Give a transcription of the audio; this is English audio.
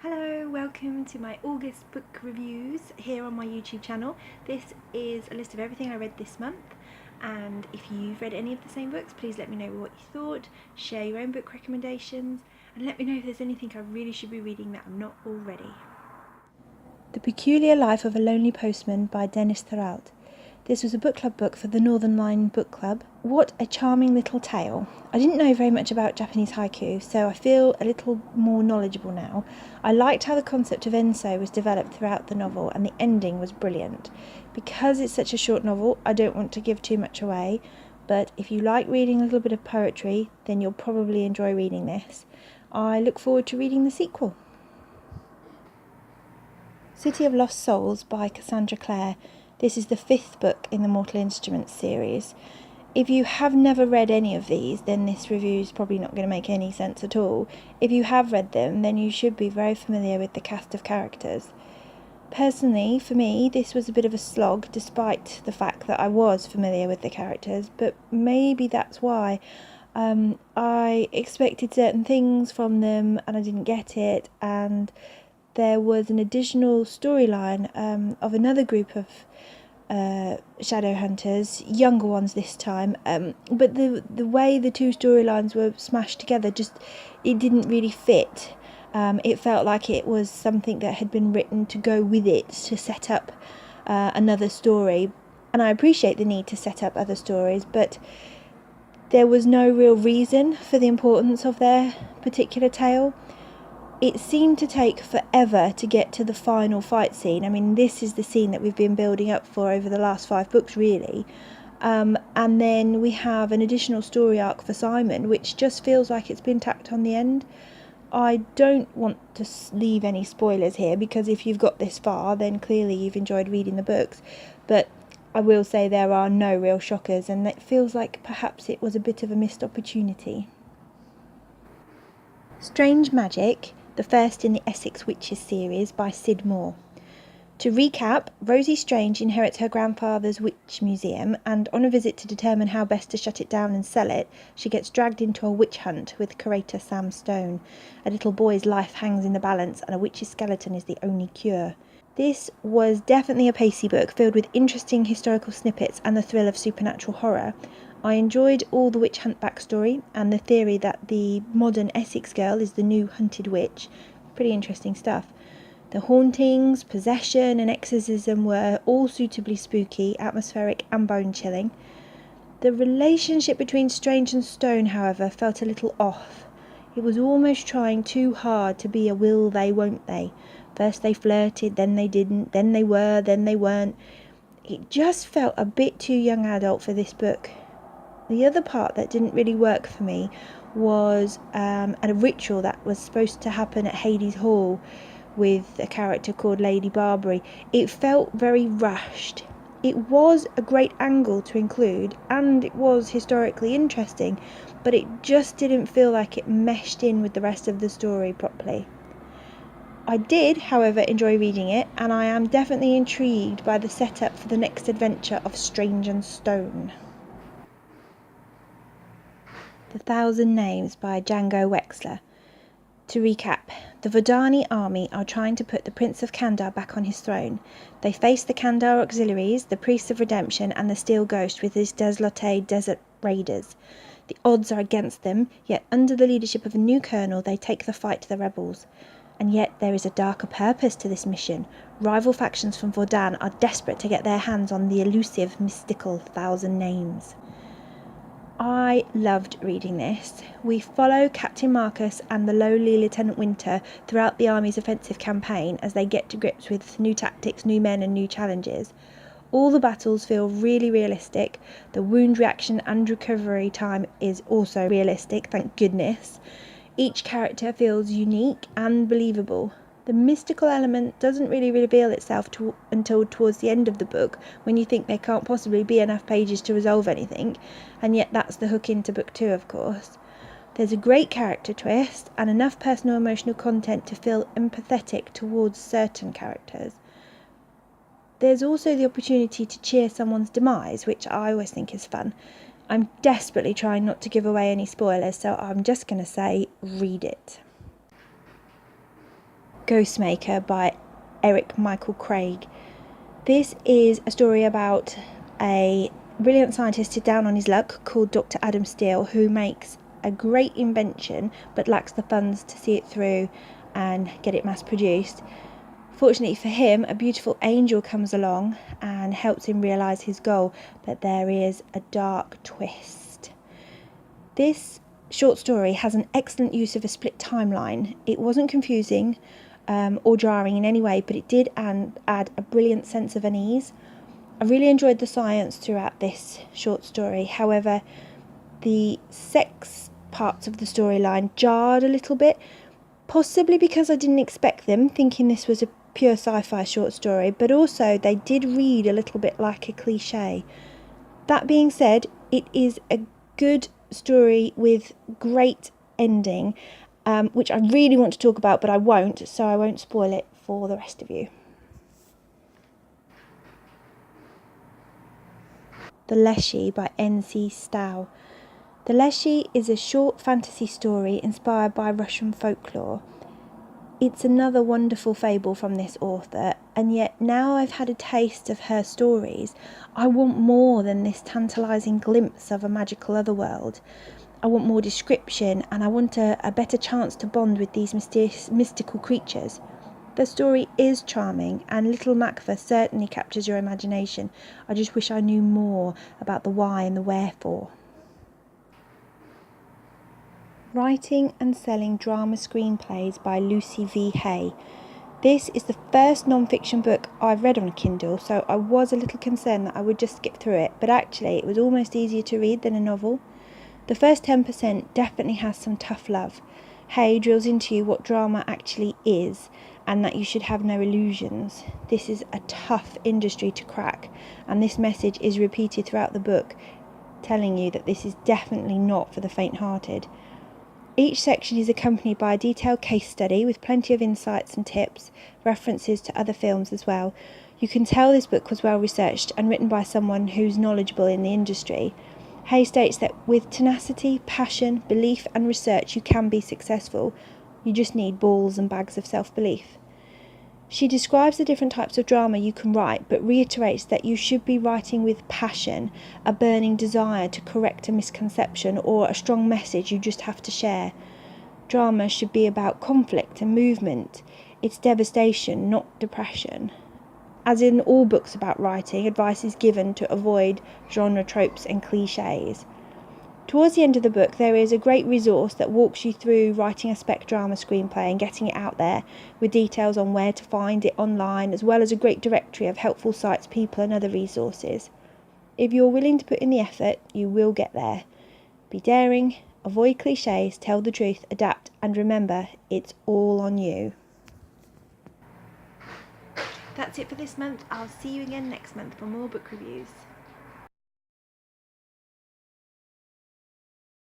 Hello, welcome to my August book reviews here on my YouTube channel. This is a list of everything I read this month, and if you've read any of the same books, please let me know what you thought, share your own book recommendations, and let me know if there's anything I really should be reading that I'm not already. The Peculiar Life of a Lonely Postman by Dennis Throut. This was a book club book for the Northern Line Book Club. What a charming little tale. I didn't know very much about Japanese haiku, so I feel a little more knowledgeable now. I liked how the concept of Enso was developed throughout the novel, and the ending was brilliant. Because it's such a short novel, I don't want to give too much away, but if you like reading a little bit of poetry, then you'll probably enjoy reading this. I look forward to reading the sequel. City of Lost Souls by Cassandra Clare. This is the 5th book in the Mortal Instruments series. If you have never read any of these, then this review is probably not going to make any sense at all. If you have read them, then you should be very familiar with the cast of characters. Personally, for me, this was a bit of a slog, despite the fact that I was familiar with the characters, but maybe that's why. I expected certain things from them and I didn't get it, and there was an additional storyline of another group of shadow hunters, younger ones this time, but the way the two storylines were smashed together, it didn't really fit. It felt like it was something that had been written to go with it, to set up another story, and I appreciate the need to set up other stories, but there was no real reason for the importance of their particular tale. It seemed to take forever to get to the final fight scene. I mean, this is the scene that we've been building up for over the last 5 books, really. And then we have an additional story arc for Simon, which just feels like it's been tacked on the end. I don't want to leave any spoilers here, because if you've got this far, then clearly you've enjoyed reading the books. But I will say there are no real shockers, and it feels like perhaps it was a bit of a missed opportunity. Strange Magic, the first in the Essex Witches series by Syd Moore. To recap, Rosie Strange inherits her grandfather's witch museum, and on a visit to determine how best to shut it down and sell it, she gets dragged into a witch hunt with curator Sam Stone. A little boy's life hangs in the balance, and a witch's skeleton is the only cure. This was definitely a pacey book, filled with interesting historical snippets and the thrill of supernatural horror. I enjoyed all the witch hunt backstory and the theory that the modern Essex girl is the new hunted witch. Pretty interesting stuff. The hauntings, possession and exorcism were all suitably spooky, atmospheric and bone-chilling. The relationship between Strange and Stone, however, felt a little off. It was almost trying too hard to be a will they, won't they. First they flirted, then they didn't, then they were, then they weren't. It just felt a bit too young adult for this book. The other part that didn't really work for me was a ritual that was supposed to happen at Hades Hall with a character called Lady Barbary. It felt very rushed. It was a great angle to include, and it was historically interesting, but it just didn't feel like it meshed in with the rest of the story properly. I did, however, enjoy reading it, and I am definitely intrigued by the setup for the next adventure of Strange and Stone. The Thousand Names by Django Wexler. To recap, the Vodani army are trying to put the Prince of Kandar back on his throne. They face the Kandar Auxiliaries, the Priests of Redemption, and the Steel Ghost with his Deslote Desert Raiders. The odds are against them, yet under the leadership of a new colonel they take the fight to the rebels. And yet there is a darker purpose to this mission. Rival factions from Vordan are desperate to get their hands on the elusive, mystical Thousand Names. I loved reading this. We follow Captain Marcus and the lowly Lieutenant Winter throughout the army's offensive campaign as they get to grips with new tactics, new men and new challenges. All the battles feel really realistic. The wound reaction and recovery time is also realistic, thank goodness. Each character feels unique and believable. The mystical element doesn't really reveal itself until towards the end of the book, when you think there can't possibly be enough pages to resolve anything, and yet that's the hook into book 2, of course. There's a great character twist, and enough personal emotional content to feel empathetic towards certain characters. There's also the opportunity to cheer someone's demise, which I always think is fun. I'm desperately trying not to give away any spoilers, so I'm just going to say, read it. Ghostmaker by Eric Michael Craig. This is a story about a brilliant scientist down on his luck called Dr. Adam Steele, who makes a great invention but lacks the funds to see it through and get it mass produced. Fortunately for him, a beautiful angel comes along and helps him realise his goal, but there is a dark twist. This short story has an excellent use of a split timeline. It wasn't confusing or jarring in any way, but it did add a brilliant sense of unease. I really enjoyed the science throughout this short story. However, the sex parts of the storyline jarred a little bit, possibly because I didn't expect them, thinking this was a pure sci-fi short story, but also they did read a little bit like a cliche. That being said, it is a good story with great ending, which I really want to talk about, but I won't, so I won't spoil it for the rest of you. The Leshy by N.C. Stowe. The Leshy is a short fantasy story inspired by Russian folklore. It's another wonderful fable from this author, and yet now I've had a taste of her stories, I want more than this tantalising glimpse of a magical otherworld. I want more description, and I want a better chance to bond with these mystical creatures. The story is charming, and Little Macbeth certainly captures your imagination. I just wish I knew more about the why and the wherefore. Writing and Selling Drama Screenplays by Lucy V. Hay. This is the first non-fiction book I've read on Kindle, so I was a little concerned that I would just skip through it, but actually it was almost easier to read than a novel. The first 10% definitely has some tough love. Hay drills into you what drama actually is, and that you should have no illusions. This is a tough industry to crack, and this message is repeated throughout the book, telling you that this is definitely not for the faint-hearted. Each section is accompanied by a detailed case study with plenty of insights and tips, references to other films as well. You can tell this book was well researched and written by someone who's knowledgeable in the industry. Hay states that with tenacity, passion, belief and research you can be successful. You just need balls and bags of self-belief. She describes the different types of drama you can write, but reiterates that you should be writing with passion, a burning desire to correct a misconception or a strong message you just have to share. Drama should be about conflict and movement. It's devastation, not depression. As in all books about writing, advice is given to avoid genre tropes and cliches. Towards the end of the book, there is a great resource that walks you through writing a spec drama screenplay and getting it out there, with details on where to find it online, as well as a great directory of helpful sites, people and other resources. If you're willing to put in the effort, you will get there. Be daring, avoid cliches, tell the truth, adapt, and remember, it's all on you. That's it for this month. I'll see you again next month for more book reviews.